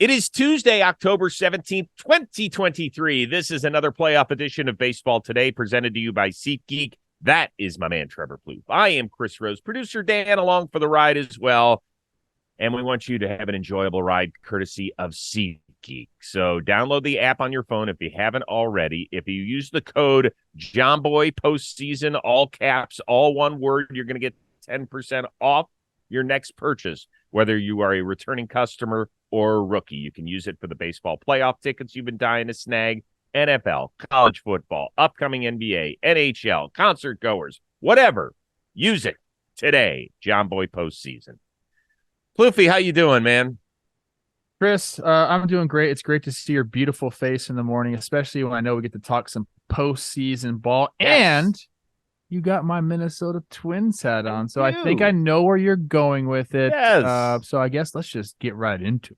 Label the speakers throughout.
Speaker 1: It is Tuesday, October 17th, 2023. This is another playoff edition of Baseball Today, presented to you by SeatGeek. That is my man, Trevor Plouffe. I am Chris Rose, producer Dan along for the ride as well. And we want you to have an enjoyable ride courtesy of SeatGeek. So download the app on your phone if you haven't already. If you use the code JOHNBOY postseason, all caps, all one word, you're going to get 10% off your next purchase, whether you are a returning customer or a rookie. You can use it for the baseball playoff tickets you've been dying to snag, NFL, college football, upcoming NBA, NHL, concert goers, whatever. Use it today. John Boy postseason. Plouffe, how you doing, man?
Speaker 2: Chris, I'm doing great. It's great to see your beautiful face in the morning, especially when I know we get to talk some postseason ball.
Speaker 1: Yes.
Speaker 2: And you got my Minnesota Twins hat on, so
Speaker 1: Thank
Speaker 2: I think
Speaker 1: you.
Speaker 2: I know where you're going with it.
Speaker 1: Yes.
Speaker 2: So I guess let's just get right into it.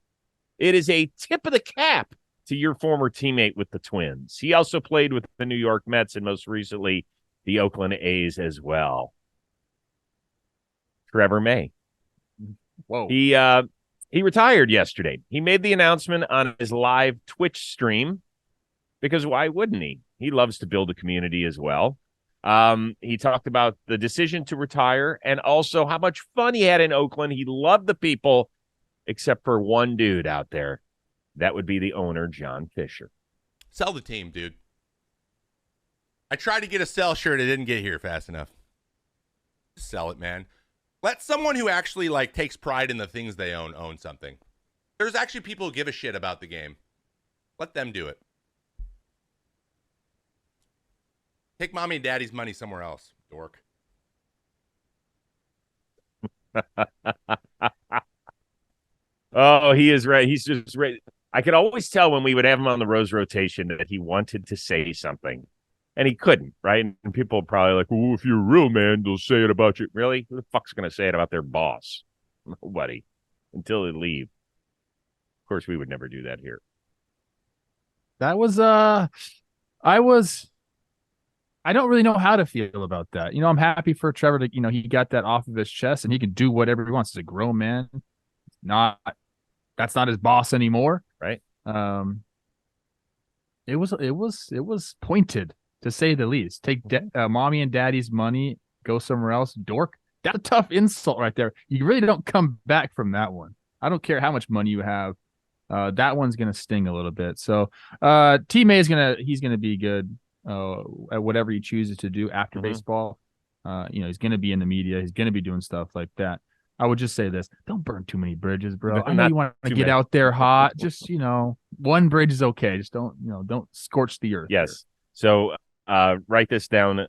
Speaker 1: It is a tip of the cap to your former teammate with the Twins. He also played with the New York Mets and most recently the Oakland A's as well. Trevor May.
Speaker 2: Whoa.
Speaker 1: He retired yesterday. He made the announcement on his live Twitch stream because why wouldn't he? He loves to build a community as well. He talked about the decision to retire and also how much fun he had in Oakland. He loved the people, except for one dude out there. That would be the owner, John Fisher.
Speaker 3: Sell the team, dude. I tried to get a sell shirt. It didn't get here fast enough. Sell it, man. Let someone who actually takes pride in the things they own something. There's actually people who give a shit about the game. Let them do it. Take mommy and daddy's money somewhere else, dork.
Speaker 1: Oh, he is right. He's just right. I could always tell when we would have him on the Rose rotation that he wanted to say something, and he couldn't, right? And people are probably like, "Oh, if you're a real man, they'll say it about you." Really? Who the fuck's going to say it about their boss? Nobody. Until they leave. Of course, we would never do that here.
Speaker 2: That was I don't really know how to feel about that. I'm happy for Trevor to, he got that off of his chest and he can do whatever he wants. He's a grown man. That's not his boss anymore.
Speaker 1: Right.
Speaker 2: It was pointed, to say the least. Take mommy and daddy's money, go somewhere else. Dork. That's a tough insult right there. You really don't come back from that one. I don't care how much money you have. That one's gonna sting a little bit. So T-May he's gonna be good at whatever he chooses to do after baseball. He's gonna be in the media, he's gonna be doing stuff like that. I would just say this: don't burn too many bridges, bro. I know you want to get out there hot. Just one bridge is okay. Just don't scorch the earth.
Speaker 1: Yes. Here. So write this down.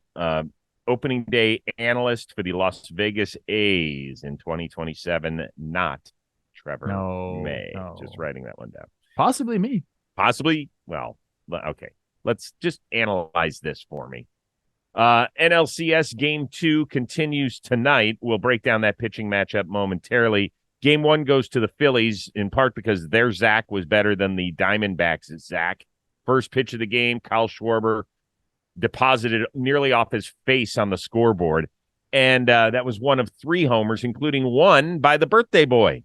Speaker 1: Opening day analyst for the Las Vegas A's in 2027. Not Trevor May.
Speaker 2: No.
Speaker 1: Just writing that one down.
Speaker 2: Possibly me.
Speaker 1: Possibly. Well, okay. Let's just analyze this for me. NLCS Game 2 continues tonight. We'll break down that pitching matchup momentarily. Game 1 goes to the Phillies, in part because their Zach was better than the Diamondbacks' Zach. First pitch of the game, Kyle Schwarber deposited nearly off his face on the scoreboard. And that was one of 3 homers, including one by the birthday boy.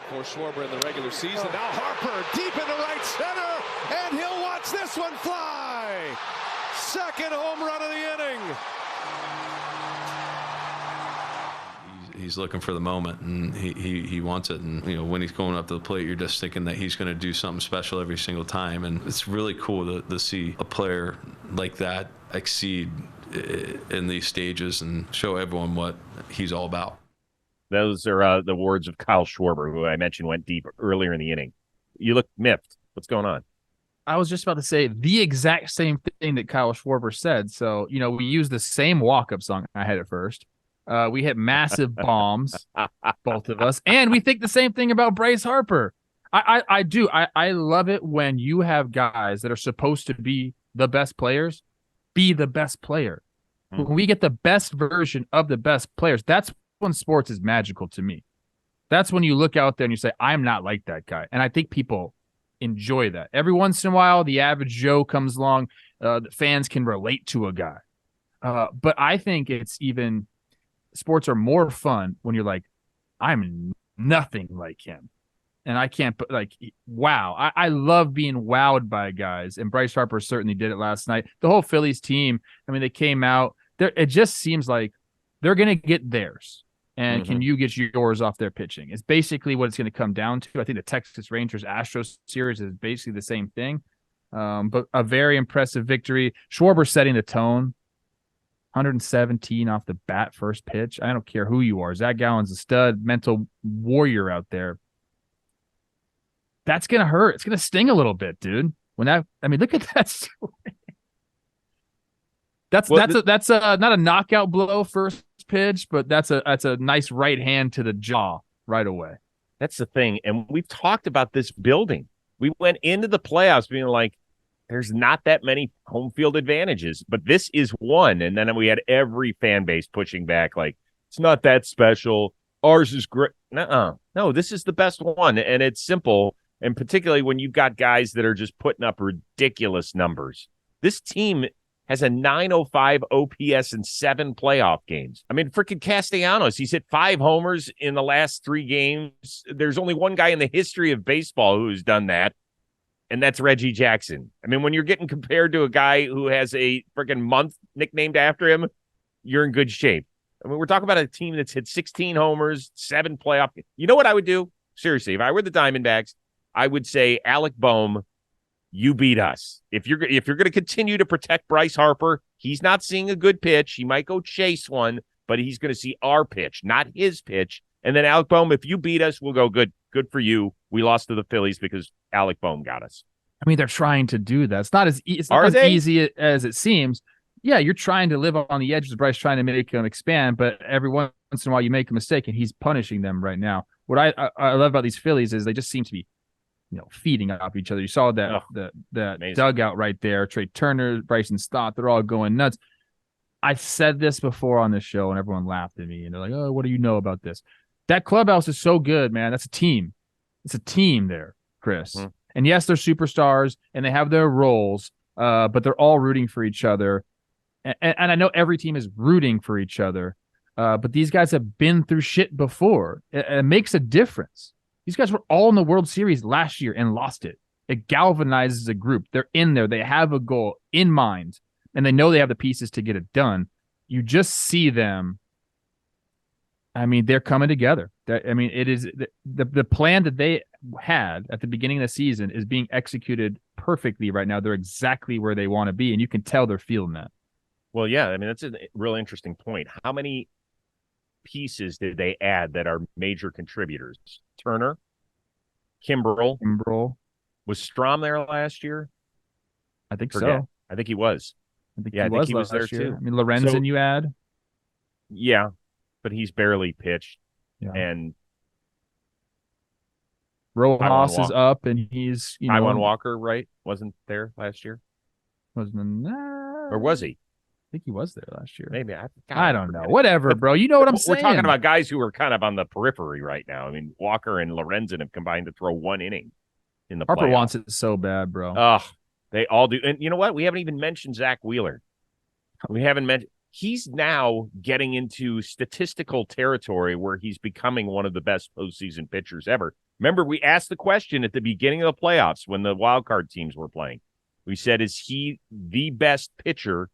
Speaker 4: For Schwarber in the regular season. Now Harper deep into right center, and he'll watch this one fly. Second home run of the inning.
Speaker 5: He's looking for the moment, and he wants it. And when he's going up to the plate, you're just thinking that he's going to do something special every single time. And it's really cool to see a player like that exceed in these stages and show everyone what he's all about.
Speaker 1: Those are the words of Kyle Schwarber, who I mentioned went deep earlier in the inning. You look miffed. What's going on?
Speaker 2: I was just about to say the exact same thing that Kyle Schwarber said. So, we used the same walk-up song. I had it first. We hit massive bombs, both of us. And we think the same thing about Bryce Harper. I do. I love it when you have guys that are supposed to be the best players, be the best player. When we get the best version of the best players, that's when sports is magical to me. That's when you look out there and you say, I'm not like that guy. And I think people enjoy that. Every once in a while, the average Joe comes along. The fans can relate to a guy. But I think sports are more fun when you're like, I'm nothing like him. And I can't put wow. I love being wowed by guys. And Bryce Harper certainly did it last night. The whole Phillies team, I mean, they came out there. It just seems like they're going to get theirs. And can you get yours off their pitching? It's basically what it's going to come down to. I think the Texas Rangers Astros series is basically the same thing. But a very impressive victory. Schwarber setting the tone. 117 off the bat first pitch. I don't care who you are. Zach Gallen's a stud, mental warrior out there. That's going to hurt. It's going to sting a little bit, dude. Look at that story. That's not a knockout blow first pitch, but that's a nice right hand to the jaw right away.
Speaker 1: That's the thing. And we've talked about this building. We went into the playoffs being like, there's not that many home field advantages, but this is one. And then we had every fan base pushing back like, it's not that special. Ours is great. No, this is the best one. And it's simple. And particularly when you've got guys that are just putting up ridiculous numbers. This team has a 905 OPS in 7 playoff games. I mean, freaking Castellanos, he's hit 5 homers in the last 3 games. There's only one guy in the history of baseball who's done that, and that's Reggie Jackson. I mean, when you're getting compared to a guy who has a freaking month nicknamed after him, you're in good shape. I mean, we're talking about a team that's hit 16 homers, 7 playoff. You know what I would do? Seriously, if I were the Diamondbacks, I would say, Alec Boehm, you beat us. If you're going to continue to protect Bryce Harper, he's not seeing a good pitch. He might go chase one, but he's going to see our pitch, not his pitch. And then Alec Boehm, if you beat us, we'll go good for you. We lost to the Phillies because Alec Boehm got us.
Speaker 2: I mean, they're trying to do that. It's not as easy as it seems. Yeah, you're trying to live on the edges of Bryce, trying to make him expand, but every once in a while you make a mistake, and he's punishing them right now. What I love about these Phillies is they just seem to be, feeding off each other. You saw that that dugout right there. Trey Turner, Bryson Stott, they're all going nuts. I've said this before on this show, and everyone laughed at me, and they're like, "Oh, what do you know about this?" That clubhouse is so good, man. That's a team. It's a team there, Chris. Mm-hmm. And yes, they're superstars, and they have their roles, but they're all rooting for each other. And I know every team is rooting for each other, but these guys have been through shit before. It makes a difference. These guys were all in the World Series last year and lost it. It galvanizes a group. They're in there. They have a goal in mind, and they know they have the pieces to get it done. You just see them. I mean, they're coming together. It is the plan that they had at the beginning of the season is being executed perfectly right now. They're exactly where they want to be, and you can tell they're feeling that.
Speaker 1: Well, yeah, I mean, that's a real interesting point. How many pieces did they add that are major contributors? Turner, Kimbrel. Was Strom there last year?
Speaker 2: I think so.
Speaker 1: I think he was.
Speaker 2: I think he was there
Speaker 1: year.
Speaker 2: too. I mean, Lorenzen you add?
Speaker 1: Yeah, but he's barely pitched.
Speaker 2: Yeah.
Speaker 1: And
Speaker 2: Rojas is up, and he's,
Speaker 1: Taijuan Walker, right? Wasn't there last year?
Speaker 2: Or
Speaker 1: was he?
Speaker 2: I think he was there last year.
Speaker 1: Maybe.
Speaker 2: I don't know. Whatever, bro. You know what I'm saying.
Speaker 1: We're talking about guys who are kind of on the periphery right now. I mean, Walker and Lorenzen have combined to throw 1 inning in the playoffs.
Speaker 2: Harper wants it so bad, bro.
Speaker 1: Oh, they all do. And you know what? We haven't even mentioned Zach Wheeler. We haven't mentioned. He's now getting into statistical territory where he's becoming one of the best postseason pitchers ever. Remember, we asked the question at the beginning of the playoffs when the wild card teams were playing. We said, is he the best pitcher,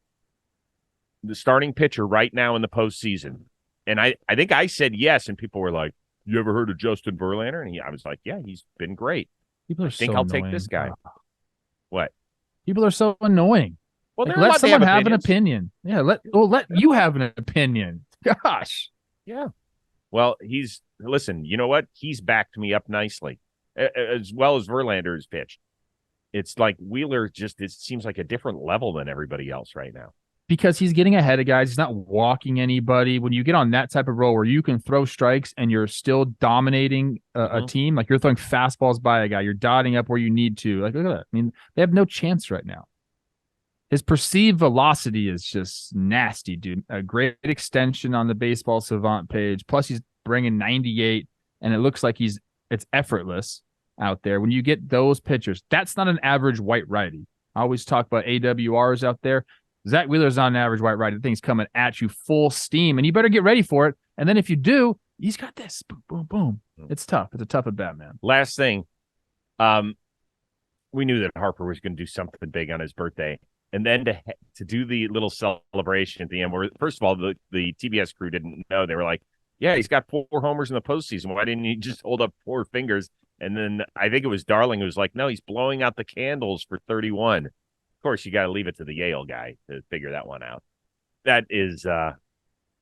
Speaker 1: the starting pitcher right now in the postseason? And I think I said yes, and people were like, you ever heard of Justin Verlander? And I was like, yeah, he's been great.
Speaker 2: People are
Speaker 1: I'll
Speaker 2: annoying.
Speaker 1: take this guy. What?
Speaker 2: People are so annoying.
Speaker 1: Well,
Speaker 2: let someone have an opinion. Yeah, let you have an opinion. Gosh.
Speaker 1: Yeah. Well, listen, you know what? He's backed me up nicely, as well as Verlander has pitched. It's like Wheeler it seems like a different level than everybody else right now.
Speaker 2: Because he's getting ahead of guys. He's not walking anybody. When you get on that type of role where you can throw strikes and you're still dominating a team, like you're throwing fastballs by a guy, you're dotting up where you need to. Like, look at that. I mean, they have no chance right now. His perceived velocity is just nasty, dude. A great extension on the Baseball Savant page. Plus, he's bringing 98, and it looks like it's effortless out there. When you get those pitchers, that's not an average white righty. I always talk about AWRs out there. Zach Wheeler's not an average white righty. The thing's coming at you full steam, and you better get ready for it. And then if you do, he's got this boom, boom, boom. It's tough. It's a tough at bat, man.
Speaker 1: Last thing, we knew that Harper was going to do something big on his birthday, and then to do the little celebration at the end, where first of all the TBS crew didn't know. They were like, "Yeah, he's got 4 homers in the postseason. Why didn't he just hold up 4 fingers?" And then I think it was Darling who was like, "No, he's blowing out the candles for 31." Of course, you got to leave it to the Yale guy to figure that one out. That is,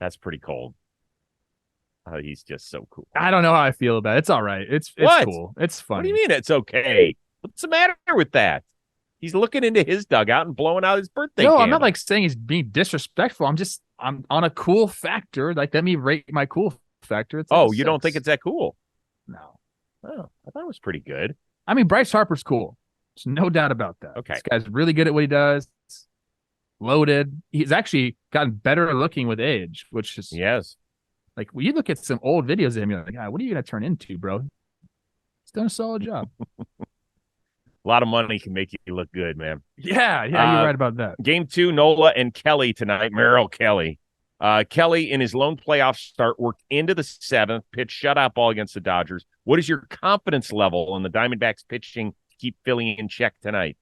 Speaker 1: that's pretty cold. He's just so cool.
Speaker 2: I don't know how I feel about it. It's all right. It's
Speaker 1: What?
Speaker 2: cool. It's funny.
Speaker 1: What do you mean it's okay? What's the matter with that? He's looking into his dugout and blowing out his birthday
Speaker 2: No,
Speaker 1: candle.
Speaker 2: I'm not like saying he's being disrespectful. I'm on a cool factor. Like, let me rate my cool factor. It's like
Speaker 1: you don't think it's that cool?
Speaker 2: No.
Speaker 1: Oh, I thought it was pretty good.
Speaker 2: I mean, Bryce Harper's cool. There's no doubt about that.
Speaker 1: Okay.
Speaker 2: This guy's really good at what he does. Loaded. He's actually gotten better looking with age, which is
Speaker 1: Yes.
Speaker 2: like when you look at some old videos of him, you're like, God, what are you going to turn into, bro? He's done a solid job.
Speaker 1: A lot of money can make you look good, man.
Speaker 2: Yeah, you're right about that.
Speaker 1: Game 2, Nola and Kelly tonight. Merrill Kelly. Kelly, in his lone playoff start, worked into the 7th, pitched shutout ball against the Dodgers. What is your confidence level on the Diamondbacks pitching to keep Philly in check tonight?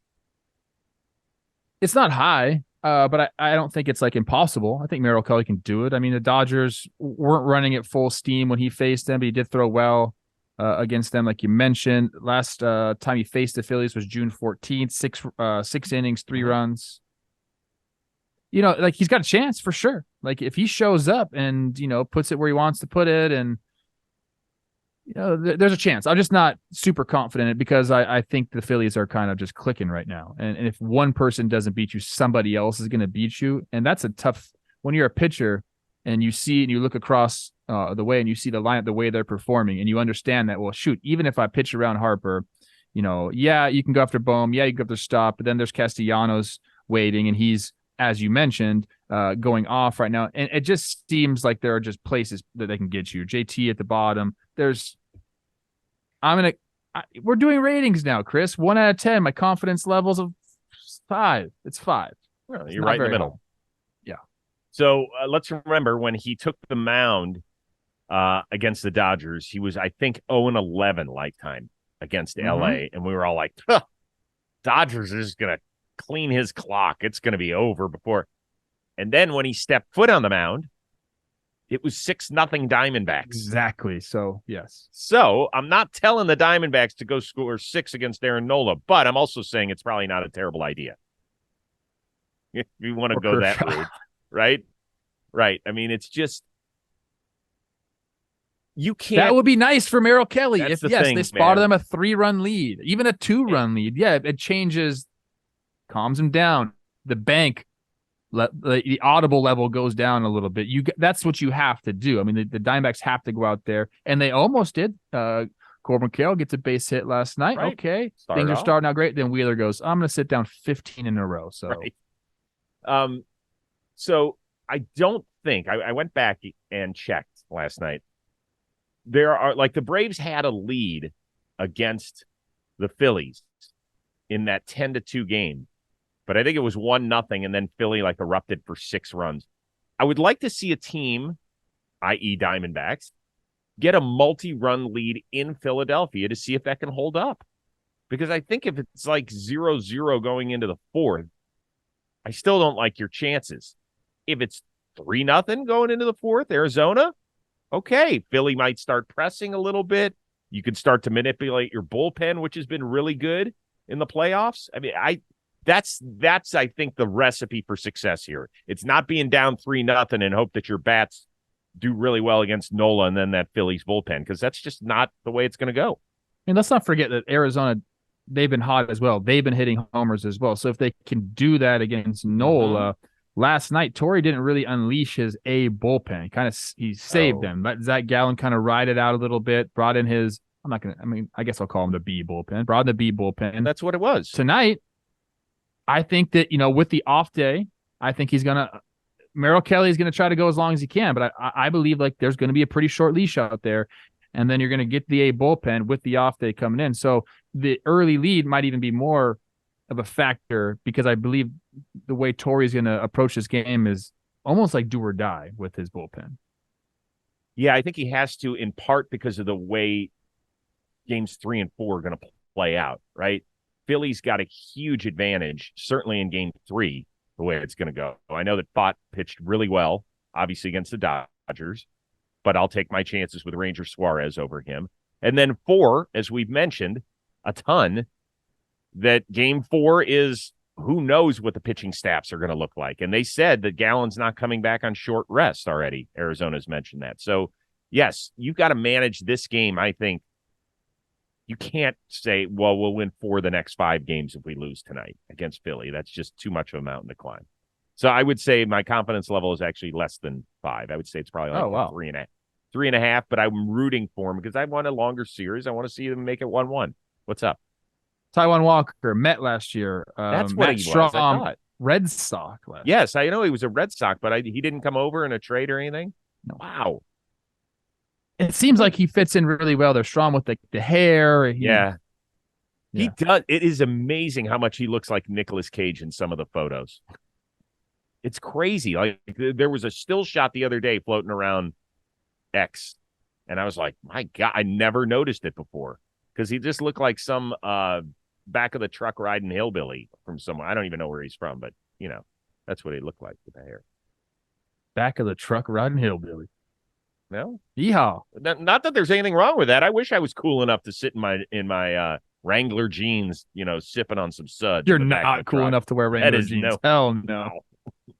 Speaker 2: It's not high, but I don't think it's like impossible. I think Merrill Kelly can do it. I mean, the Dodgers weren't running at full steam when he faced them, but he did throw well against them, like you mentioned. Last time he faced the Phillies was June 14th, 6 innings, 3 runs. You know, like he's got a chance for sure. Like if he shows up and, puts it where he wants to put it and, there's a chance. I'm just not super confident in it because I think the Phillies are kind of just clicking right now. And if one person doesn't beat you, somebody else is going to beat you. And that's a tough, when you're a pitcher and you see and you look across the way and you see the lineup, the way they're performing, and you understand that, well, shoot, even if I pitch around Harper, you can go after Bohm. Yeah, you can go after Stop, but then there's Castellanos waiting and he's, as you mentioned, going off right now. And it just seems like there are just places that they can get you. JT at the bottom. We're doing ratings now, Chris. 1 out of 10. My confidence levels of 5. It's 5.
Speaker 1: Well, you're right in the middle.
Speaker 2: High. Yeah.
Speaker 1: So let's remember when he took the mound against the Dodgers, he was, I think, 0-11 lifetime against LA. And we were all like, Dodgers are just going to clean his clock. It's going to be over before. And then when he stepped foot on the mound, it was 6-0 Diamondbacks.
Speaker 2: Exactly. So, yes.
Speaker 1: So I'm not telling the Diamondbacks to go score 6 against Aaron Nola, but I'm also saying it's probably not a terrible idea. If you want to go that route, right? Right. I mean, it's just, you can't.
Speaker 2: That would be nice for Merrill Kelly. If they spotted them a 3-run lead, even a 2-run lead. Yeah, it changes, calms him down. The bank, the audible level goes down a little bit. That's what you have to do. I mean, the Diamondbacks have to go out there, and they almost did. Corbin Carroll gets a base hit last night. Right. Okay, things are starting out great. Then Wheeler goes, I'm going to sit down 15 in a row. So,
Speaker 1: right. So I don't think I went back and checked last night. There are, like, the Braves had a lead against the Phillies in that 10-2 game. But I think it was 1-0, and then Philly erupted for 6 runs. I would like to see a team, i.e. Diamondbacks, get a multi-run lead in Philadelphia to see if that can hold up. Because I think if it's 0-0 going into the 4th, I still don't like your chances. If it's 3-0 going into the 4th, Arizona, okay, Philly might start pressing a little bit. You could start to manipulate your bullpen, which has been really good in the playoffs. I mean, That's I think the recipe for success here. It's not being down 3-0 and hope that your bats do really well against Nola and then that Phillies bullpen, because that's just not the way it's going to go.
Speaker 2: And let's not forget that Arizona, they've been hot as well. They've been hitting homers as well. So if they can do that against Nola, last night Torrey didn't really unleash his A bullpen. He saved them. Let Zach Gallen kind of ride it out a little bit. Brought in his. I guess I'll call him the B bullpen. Brought in the B bullpen.
Speaker 1: And that's what it was
Speaker 2: tonight. I think that, with the off day, I think Merrill Kelly is going to try to go as long as he can, but I believe there's going to be a pretty short leash out there, and then you're going to get the A bullpen with the off day coming in. So the early lead might even be more of a factor because I believe the way Torrey's going to approach this game is almost like do or die with his bullpen.
Speaker 1: Yeah, I think he has to, in part because of the way games 3 and 4 are going to play out, right? Philly's got a huge advantage, certainly in game 3, the way it's going to go. I know that Pfaadt pitched really well, obviously against the Dodgers, but I'll take my chances with Ranger Suarez over him. And then 4, as we've mentioned a ton, that game 4 is who knows what the pitching staffs are going to look like. And they said that Gallen's not coming back on short rest already. Arizona's mentioned that. So, yes, you've got to manage this game, I think. You can't say, well, we'll win 4 of the next 5 games if we lose tonight against Philly. That's just too much of a mountain to climb. So I would say my confidence level is actually less than 5. I would say it's probably like 3.5, but I'm rooting for them because I want a longer series. I want to see them make it 1-1. What's up?
Speaker 2: Taijuan Walker met last year.
Speaker 1: That's what
Speaker 2: Matt
Speaker 1: he
Speaker 2: Strahm,
Speaker 1: was. I thought.
Speaker 2: Red Sox last
Speaker 1: Yes, I know he was a Red Sox, but he didn't come over in a trade or anything.
Speaker 2: No.
Speaker 1: Wow.
Speaker 2: It seems like he fits in really well. They're strong with the hair.
Speaker 1: Yeah. He does. It is amazing how much he looks like Nicolas Cage in some of the photos. It's crazy. Like there was a still shot the other day floating around X, and I was like, my God, I never noticed it before because he just looked like some back of the truck riding hillbilly from somewhere. I don't even know where he's from, but that's what he looked like with the hair.
Speaker 2: Back of the truck riding hillbilly.
Speaker 1: No,
Speaker 2: yeehaw!
Speaker 1: Not that there's anything wrong with that. I wish I was cool enough to sit in my Wrangler jeans, sipping on some suds.
Speaker 2: You're not cool enough to wear Wrangler jeans. Hell no.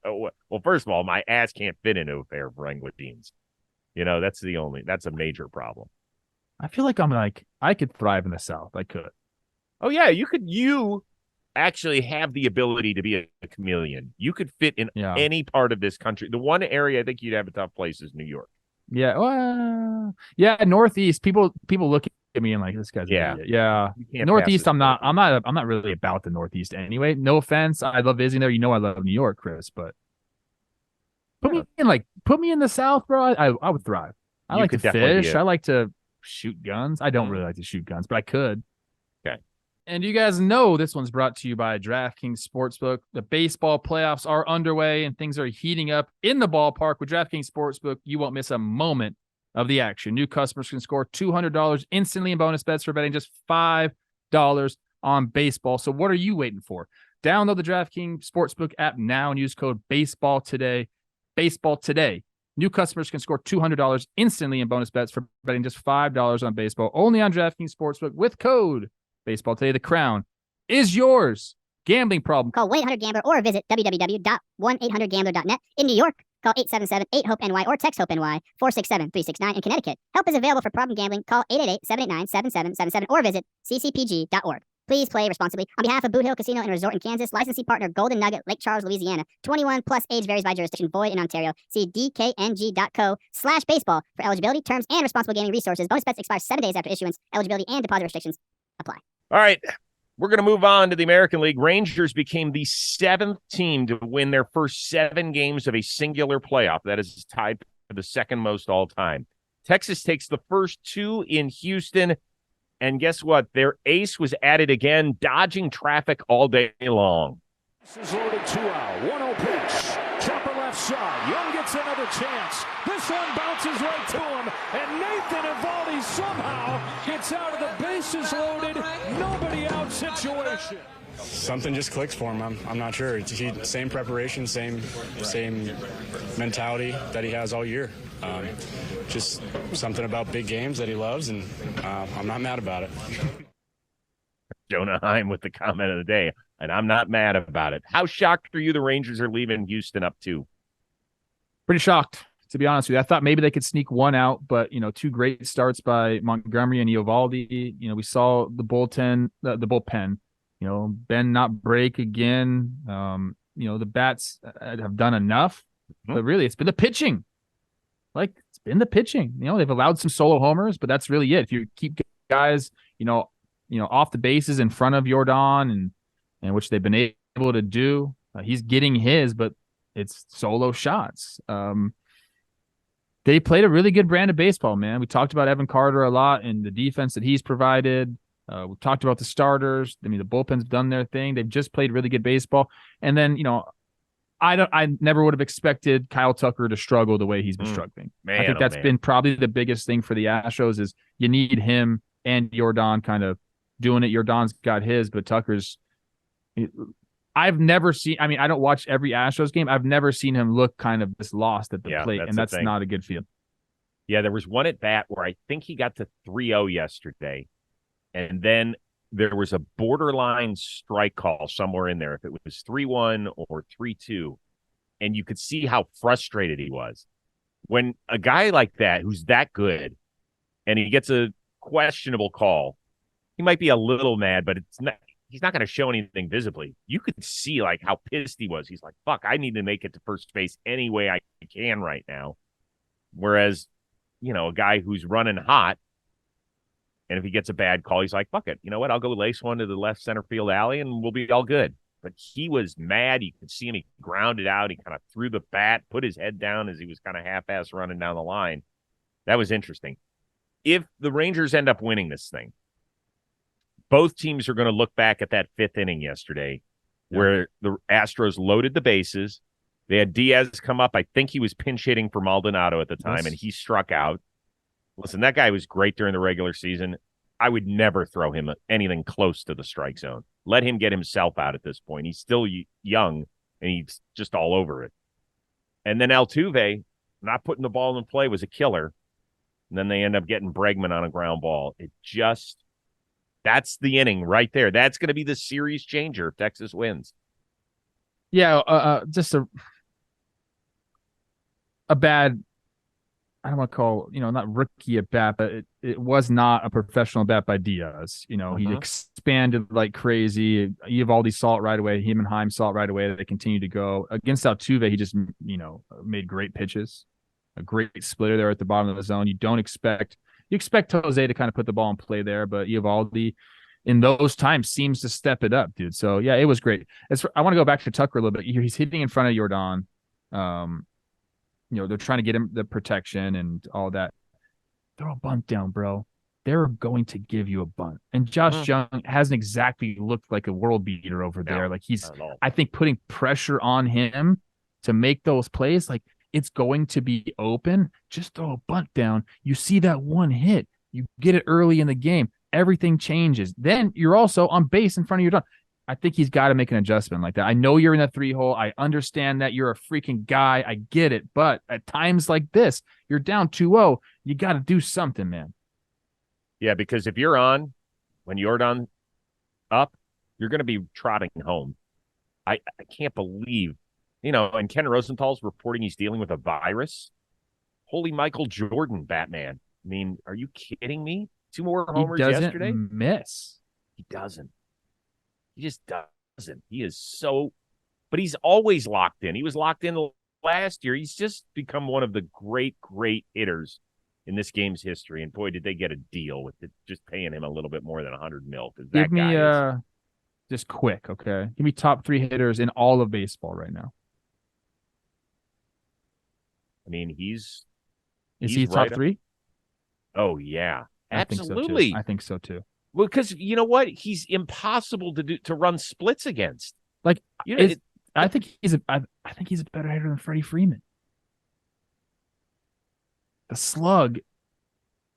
Speaker 1: Well, first of all, my ass can't fit into a pair of Wrangler jeans. That's a major problem.
Speaker 2: I feel like I could thrive in the South. I could.
Speaker 1: Oh yeah, you could. You actually have the ability to be a chameleon. You could fit in any part of this country. The one area I think you'd have a tough place is New York.
Speaker 2: Yeah, well, Northeast. People look at me and like, this guy's an idiot. Yeah. Northeast, I'm not really about the Northeast anyway. No offense, I love visiting there. I love New York, Chris, but put me in the South, bro. I would thrive. I like to fish. I like to shoot guns. I don't really like to shoot guns, but I could.
Speaker 1: Okay.
Speaker 2: And you guys know this one's brought to you by DraftKings Sportsbook. The baseball playoffs are underway and things are heating up in the ballpark. With DraftKings Sportsbook, you won't miss a moment of the action. New customers can score $200 instantly in bonus bets for betting just $5 on baseball. So what are you waiting for? Download the DraftKings Sportsbook app now and use code BASEBALL today. Baseball today. New customers can score $200 instantly in bonus bets for betting just $5 on baseball. Only on DraftKings Sportsbook with code Baseball today. The crown is yours. Gambling problem?
Speaker 6: Call 1-800-GAMBLER or visit www.1800gambler.net. In New York, call 877-8-HOPE-NY or text HOPE-NY 467-369. In Connecticut, help is available for problem gambling. Call 888-789-7777 or visit ccpg.org. Please play responsibly. On behalf of Boot Hill Casino and Resort in Kansas, licensee partner Golden Nugget, Lake Charles, Louisiana. 21 plus age varies by jurisdiction. Void in Ontario. See dkng.co/baseball for eligibility, terms, and responsible gaming resources. Bonus bets expire 7 days after issuance. Eligibility and deposit restrictions apply.
Speaker 1: All right, we're going to move on to the American League. Rangers became the 7th team to win their first 7 games of a singular playoff. That is tied for the second most all time. Texas takes the first 2 in Houston. And guess what? Their ace was at it again, dodging traffic all day long.
Speaker 4: This is loaded 2-out. 1-0 pitch. Chopper left side. Young gets another chance. This one bounces right to him. And Nathan Eovaldi somehow gets out of the bases loaded, nobody out situation.
Speaker 7: Something just clicks for him. I'm not sure. Same preparation, same mentality that he has all year. Just something about big games that he loves, and I'm not mad about it.
Speaker 1: Jonah Heim with the comment of the day, and I'm not mad about it. How shocked are you the Rangers are leaving Houston up 2?
Speaker 2: Pretty shocked, to be honest with you. I thought maybe they could sneak one out, but 2 great starts by Montgomery and Eovaldi. We saw the bullpen. Ben not break again. The bats have done enough, but really it's been the pitching. It's been the pitching. They've allowed some solo homers, but that's really it. If you keep guys, off the bases in front of Jordan and which they've been able to do, he's getting his, but it's solo shots. They played a really good brand of baseball, man. We talked about Evan Carter a lot and the defense that he's provided. We've talked about the starters. I mean, the bullpen's done their thing. They've just played really good baseball. And then, I never would have expected Kyle Tucker to struggle the way he's been struggling.
Speaker 1: Man,
Speaker 2: I think that's been probably the biggest thing for the Astros is you need him and Jordan kind of doing it. Jordan's got his, but Tucker's. I've never seen. I mean, I don't watch every Astros game. I've never seen him look kind of this lost at the plate, and that's not a good feel.
Speaker 1: Yeah, there was one at bat where I think he got to 3-0 yesterday, and then there was a borderline strike call somewhere in there. If it was 3-1 or 3-2, and you could see how frustrated he was. When a guy like that, who's that good, and he gets a questionable call, he might be a little mad, but he's not going to show anything visibly. You could see like how pissed he was. He's like, fuck, I need to make it to first base any way I can right now. Whereas, a guy who's running hot, and if he gets a bad call, he's like, fuck it. You know what? I'll go lace one to the left center field alley and we'll be all good. But he was mad. You could see him. He grounded out. He kind of threw the bat, put his head down as he was kind of half-ass running down the line. That was interesting. If the Rangers end up winning this thing, both teams are going to look back at that fifth inning yesterday where the Astros loaded the bases. They had Diaz come up. I think he was pinch hitting for Maldonado at the time, and he struck out. Listen, that guy was great during the regular season. I would never throw him anything close to the strike zone. Let him get himself out at this point. He's still young, and he's just all over it. And then Altuve, not putting the ball in play, was a killer. And then they end up getting Bregman on a ground ball. That's the inning right there. That's going to be the series changer if Texas wins.
Speaker 2: Yeah, just a bad, I don't want to call, not rookie at bat, but it was not a professional bat by Diaz. He expanded like crazy. Eovaldi saw it right away. Him and Heim saw it right away. They continued to go. Against Altuve, he just, made great pitches. A great splitter there at the bottom of the zone. You expect Jose to kind of put the ball in play there, but Eovaldi in those times seems to step it up, dude. So, yeah, it was great. I want to go back to Tucker a little bit. He's hitting in front of Jordan. They're trying to get him the protection and all that. Throw a bunt down, bro. They're going to give you a bunt. And Josh Jung hasn't exactly looked like a world beater over there. Like he's, I think, putting pressure on him to make those plays. Like it's going to be open. Just throw a bunt down. You see that one hit. You get it early in the game. Everything changes. Then you're also on base in front of your dog. I think he's got to make an adjustment like that. I know you're in that 3-hole. I understand that you're a freaking guy. I get it. But at times like this, you're down 2-0. You got to do something, man.
Speaker 1: Yeah, because if you're on, when you're done up, you're going to be trotting home. I can't believe, and Ken Rosenthal's reporting he's dealing with a virus. Holy Michael Jordan, Batman. I mean, are you kidding me? 2 more homers yesterday?
Speaker 2: Miss.
Speaker 1: He doesn't. He just doesn't. He is so, but he's always locked in. He was locked in last year. He's just become one of the great, great hitters in this game's history. And boy, did they get a deal with it, just paying him a little bit more than $100 million.
Speaker 2: Give me just quick, okay? Give me top 3 hitters in all of baseball right now.
Speaker 1: I mean,
Speaker 2: is he top 3?
Speaker 1: Oh yeah,
Speaker 2: absolutely. I think so too.
Speaker 1: Well, because you know what, he's impossible to run splits against.
Speaker 2: Like, I think he's a better hitter than Freddie Freeman. The slug.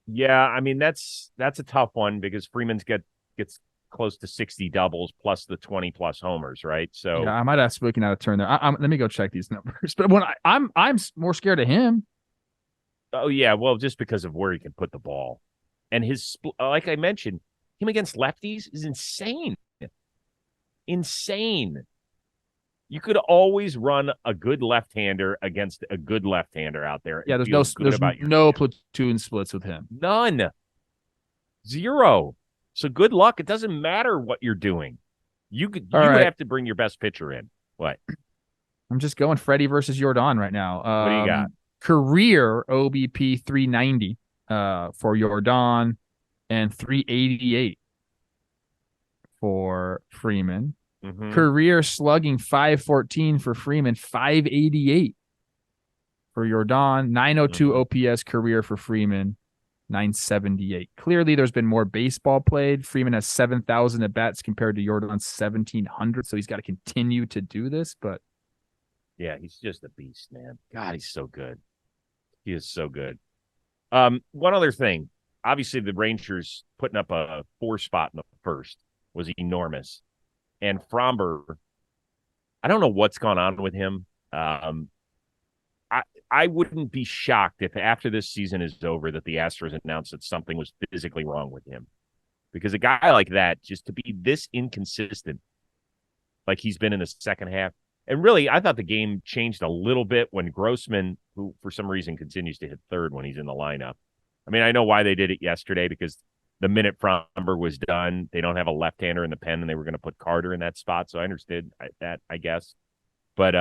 Speaker 1: Yeah, I mean that's a tough one because Freeman's gets close to 60 doubles plus the 20+ homers, right? So
Speaker 2: yeah, I might have spoken out of turn there. Let me go check these numbers. But when I'm more scared of him.
Speaker 1: Oh yeah, well, just because of where he can put the ball, and his like I mentioned, him against lefties is insane. Insane. You could always run a good left-hander against a good left-hander out there.
Speaker 2: Yeah, there's no platoon splits with him.
Speaker 1: None. 0. So good luck. It doesn't matter what you're doing. You would have to bring your best pitcher in. What?
Speaker 2: I'm just going Freddie versus Jordan right now.
Speaker 1: What do you got?
Speaker 2: Career OBP 390 for Jordan and 388 for Freeman.
Speaker 1: Mm-hmm.
Speaker 2: Career slugging 514 for Freeman, 588 for Jordan, 902 OPS career for Freeman, 978. Clearly, there's been more baseball played. Freeman has 7,000 at bats compared to Jordan's 1,700, so he's got to continue to do this. But
Speaker 1: Yeah, he's just a beast, man. God, he's so good. He is so good. One other thing. Obviously, the Rangers putting up a 4 spot in the first was enormous. And Fromber, I don't know what's gone on with him. I wouldn't be shocked if after this season is over that the Astros announced that something was physically wrong with him. Because a guy like that, just to be this inconsistent, like he's been in the second half. And really, I thought the game changed a little bit when Grossman, who for some reason continues to hit third when he's in the lineup. I mean, I know why they did it yesterday, because the minute Fromber was done, they don't have a left-hander in the pen, and they were going to put Carter in that spot. So I understood that, I guess. But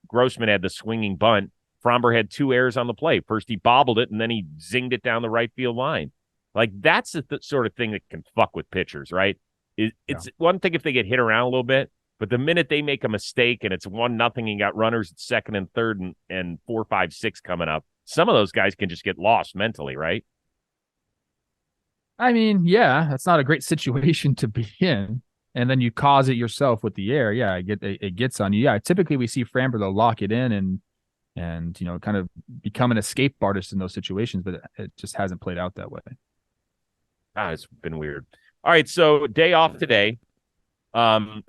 Speaker 1: Grossman had the swinging bunt. Fromber had 2 errors on the play. First, he bobbled it, and then he zinged it down the right field line. Like, that's the sort of thing that can fuck with pitchers, right? It's one thing if they get hit around a little bit, but the minute they make a mistake and it's 1-0 and you got runners at second and third and 4, 5, 6 coming up, some of those guys can just get lost mentally, right?
Speaker 2: I mean, yeah, that's not a great situation to be in. And then you cause it yourself with the air. Yeah, it gets on you. Yeah, typically we see Framber, they'll lock it in and kind of become an escape artist in those situations, but it just hasn't played out that way.
Speaker 1: It's been weird. All right, so day off today. They'll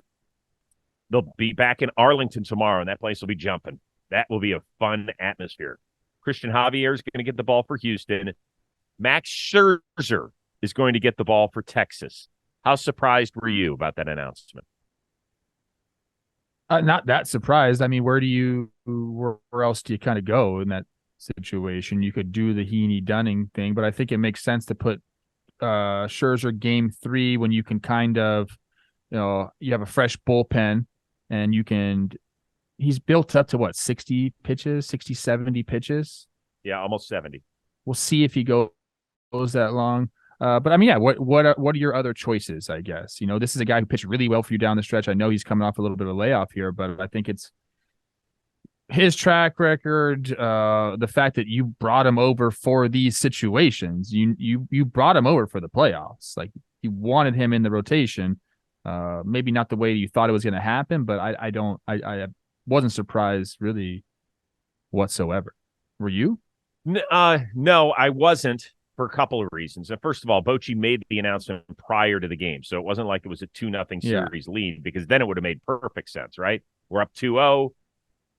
Speaker 1: be back in Arlington tomorrow, and that place will be jumping. That will be a fun atmosphere. Christian Javier is going to get the ball for Houston. Max Scherzer is going to get the ball for Texas. How surprised were you about that announcement?
Speaker 2: Not that surprised. I mean, where else do you kind of go in that situation? You could do the Heaney-Dunning thing, but I think it makes sense to put Scherzer game 3 when you can kind of, you have a fresh bullpen and he's built up to 60 pitches, 60, 70 pitches.
Speaker 1: Yeah, almost 70.
Speaker 2: We'll see if he goes that long. But I mean, yeah, what are your other choices, I guess? This is a guy who pitched really well for you down the stretch. I know he's coming off a little bit of a layoff here, but I think it's his track record, the fact that you brought him over for these situations. You brought him over for the playoffs. Like, you wanted him in the rotation. Maybe not the way you thought it was going to happen, but I wasn't surprised really whatsoever. Were you?
Speaker 1: No, I wasn't, for a couple of reasons. First of all, Bochy made the announcement prior to the game, so it wasn't like it was a 2-0 series lead, because then it would have made perfect sense, right? We're up 2-0.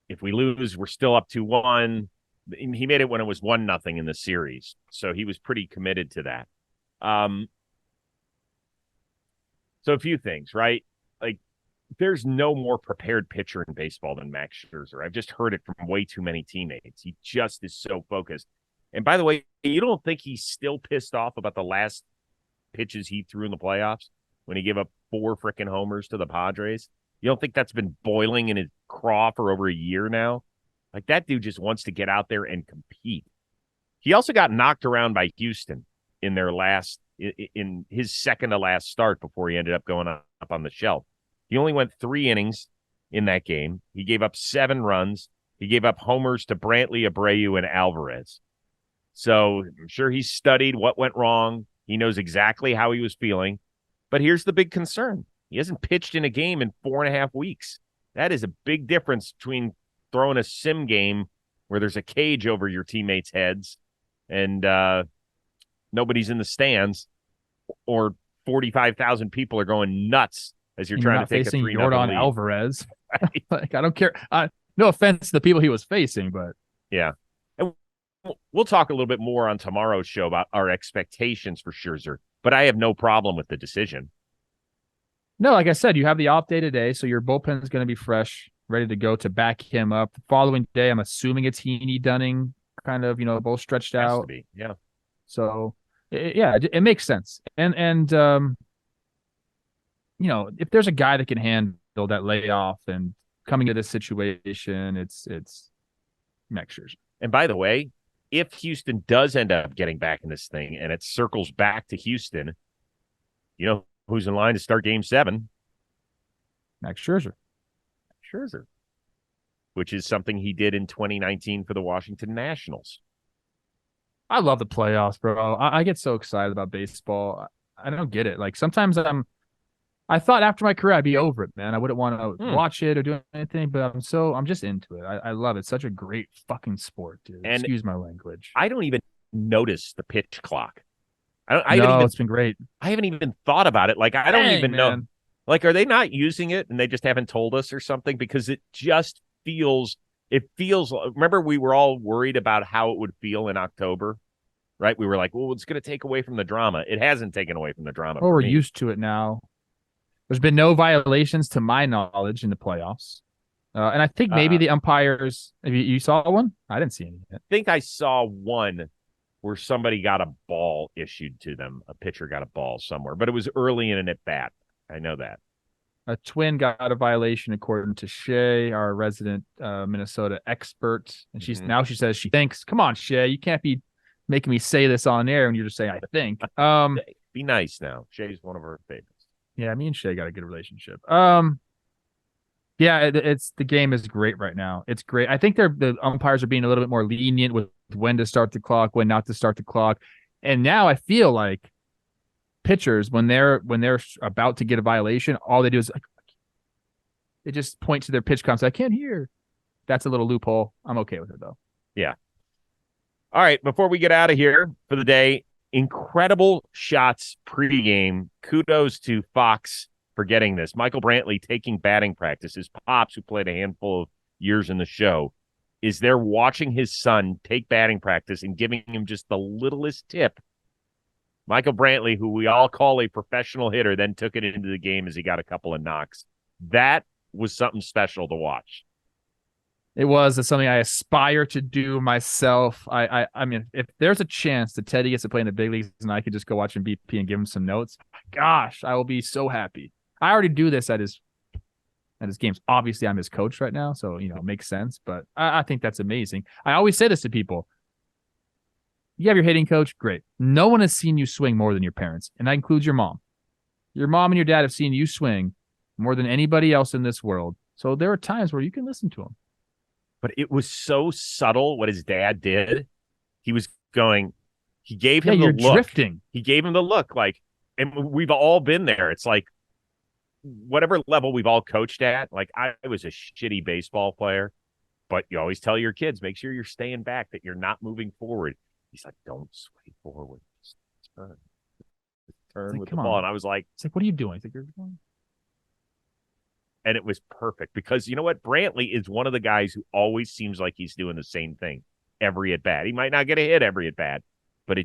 Speaker 1: If we lose, we're still up 2-1. He made it when it was 1-0 in the series, so he was pretty committed to that. So a few things, right? Like, there's no more prepared pitcher in baseball than Max Scherzer. I've just heard it from way too many teammates. He just is so focused. And by the way, you don't think he's still pissed off about the last pitches he threw in the playoffs when he gave up 4 freaking homers to the Padres? You don't think that's been boiling in his craw for over a year now? Like, that dude just wants to get out there and compete. He also got knocked around by Houston in his second to last start before he ended up going up on the shelf. He only went 3 innings in that game. He gave up 7 runs. He gave up homers to Brantley, Abreu, and Alvarez. So I'm sure he studied what went wrong. He knows exactly how he was feeling. But here's the big concern. He hasn't pitched in a game in 4.5 weeks. That is a big difference between throwing a sim game where there's a cage over your teammates' heads and nobody's in the stands, or 45,000 people are going nuts as you're trying to take a 3-0 lead.
Speaker 2: Alvarez. Like, I don't care. No offense to the people he was facing, but
Speaker 1: yeah. And we'll talk a little bit more on tomorrow's show about our expectations for Scherzer, but I have no problem with the decision.
Speaker 2: No, like I said, you have the off day today, so your bullpen is going to be fresh, ready to go to back him up. The following day, I'm assuming it's Heaney-Dunning, kind of, both stretched out.
Speaker 1: Has to be, yeah.
Speaker 2: So, it makes sense. And if there's a guy that can handle that layoff and coming to this situation, it's Max Scherzer.
Speaker 1: And by the way, if Houston does end up getting back in this thing and it circles back to Houston, who's in line to start Game 7?
Speaker 2: Max Scherzer.
Speaker 1: Which is something he did in 2019 for the Washington Nationals.
Speaker 2: I love the playoffs, bro. I get so excited about baseball. I don't get it. Like, sometimes I I thought after my career I'd be over it, man. I wouldn't want to watch it or do anything, but I'm just into it. I love it. Such a great fucking sport, dude.
Speaker 1: And
Speaker 2: excuse my language.
Speaker 1: I don't even notice the pitch clock.
Speaker 2: It's been great.
Speaker 1: I haven't even thought about it. Like, I don't even know.
Speaker 2: Man.
Speaker 1: Like, are they not using it and they just haven't told us or something? Because it feels, remember we were all worried about how it would feel in October, right? We were like, well, it's going to take away from the drama. It hasn't taken away from the drama.
Speaker 2: Well, we're used to it now. There's been no violations to my knowledge in the playoffs. And I think maybe the umpires, you saw one? I didn't see any yet.
Speaker 1: I think I saw one where somebody got a ball issued to them. A pitcher got a ball somewhere, but it was early in an at-bat. I know that.
Speaker 2: A Twin got a violation according to Shay, our resident Minnesota expert. And she says she thinks, come on, Shay, you can't be making me say this on air and you're just saying I think.
Speaker 1: Be nice now. Shay's one of our favorites.
Speaker 2: Yeah, me and Shay got a good relationship. Yeah, it's the game is great right now. It's great. I think the umpires are being a little bit more lenient with when to start the clock, when not to start the clock. And now I feel like pitchers, when they're about to get a violation, all they do is they just point to their pitch comp. I can't hear. That's a little loophole. I'm okay with it though.
Speaker 1: Yeah. All right. Before we get out of here for the day, incredible shots pregame. Kudos to Fox for getting this. Michael Brantley taking batting practice. His pops, who played a handful of years in the show, is there watching his son take batting practice and giving him just the littlest tip. Michael Brantley, who we all call a professional hitter, then took it into the game as he got a couple of knocks. That was something special to watch.
Speaker 2: It was. It's something I aspire to do myself. I mean, if there's a chance that Teddy gets to play in the big leagues and I could just go watch him BP and give him some notes, gosh, I will be so happy. I already do this at his games. Obviously, I'm his coach right now, so it makes sense. But I think that's amazing. I always say this to people. You have your hitting coach, great. No one has seen you swing more than your parents, and that includes your mom. Your mom and your dad have seen you swing more than anybody else in this world. So there are times where you can listen to them.
Speaker 1: But it was so subtle what his dad did. He was going, he gave him the look.
Speaker 2: Drifting.
Speaker 1: He gave him the look, and we've all been there. It's like, whatever level we've all coached at, like I was a shitty baseball player, but you always tell your kids, make sure you're staying back, that you're not moving forward. He's like, don't sway forward. Just turn with the ball. And I was like,
Speaker 2: it's like, what are you doing? It's like, you're going.
Speaker 1: And it was perfect because you know what? Brantley is one of the guys who always seems like he's doing the same thing every at bat. He might not get a hit every at bat, but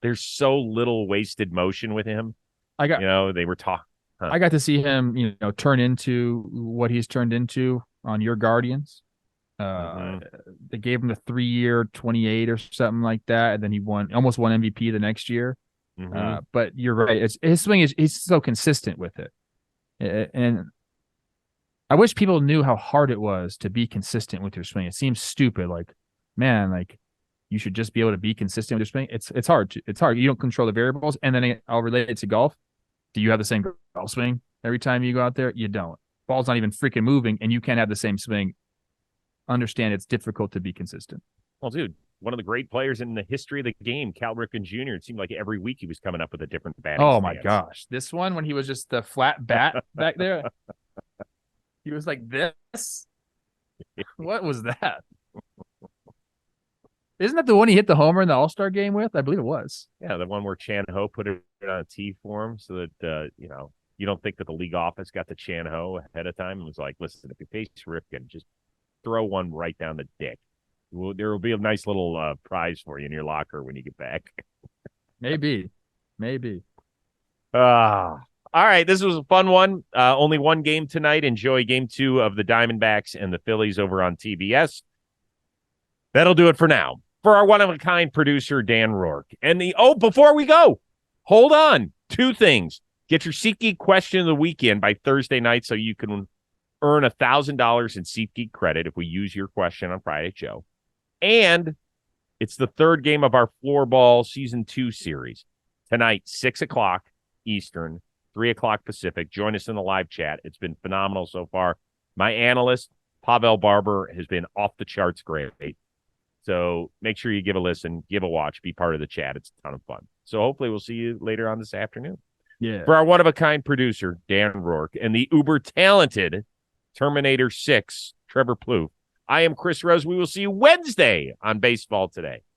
Speaker 1: there's so little wasted motion with him. They were talking.
Speaker 2: I got to see him, turn into what he's turned into on your Guardians. They gave him the 3-year 28 or something like that, and then he almost won MVP the next year. But you're right; his swing he's so consistent with it, and I wish people knew how hard it was to be consistent with your swing. It seems stupid, you should just be able to be consistent with your swing. It's hard. It's hard. You don't control the variables, and then I'll relate it to golf. Do you have the same golf swing every time you go out there? You don't. Ball's not even freaking moving, and you can't have the same swing. Understand it's difficult to be consistent.
Speaker 1: Well, dude, one of the great players in the history of the game, Cal Ripken Jr., it seemed like every week he was coming up with a different batting stance.
Speaker 2: My gosh. This one, when he was just the flat bat back there, he was like this. What was that? Isn't that the one he hit the homer in the All-Star game with? I believe it was.
Speaker 1: Yeah, the one where Chan Ho put it on a tee for him so that, you don't think that the league office got the Chan Ho ahead of time and was like, listen, if you face Ripken, just throw one right down the dick. There will be a nice little prize for you in your locker when you get back.
Speaker 2: Maybe.
Speaker 1: All right, this was a fun one. Only one game tonight. Enjoy game 2 of the Diamondbacks and the Phillies over on TBS. That'll do it for now. For our one-of-a-kind producer, Dan Rourke. And before we go, hold on. 2 things. Get your SeatGeek question of the weekend by Thursday night so you can earn $1,000 in SeatGeek credit if we use your question on Friday's show. And it's the 3rd game of our Floorball Season 2 series. Tonight, 6 o'clock Eastern, 3 o'clock Pacific. Join us in the live chat. It's been phenomenal so far. My analyst, Pavel Barber, has been off the charts great. So make sure you give a listen, give a watch, be part of the chat. It's a ton of fun. So hopefully we'll see you later on this afternoon.
Speaker 2: Yeah.
Speaker 1: For our one-of-a-kind producer, Dan Rourke, and the uber-talented Terminator 6, Trevor Plouffe, I am Chris Rose. We will see you Wednesday on Baseball Today.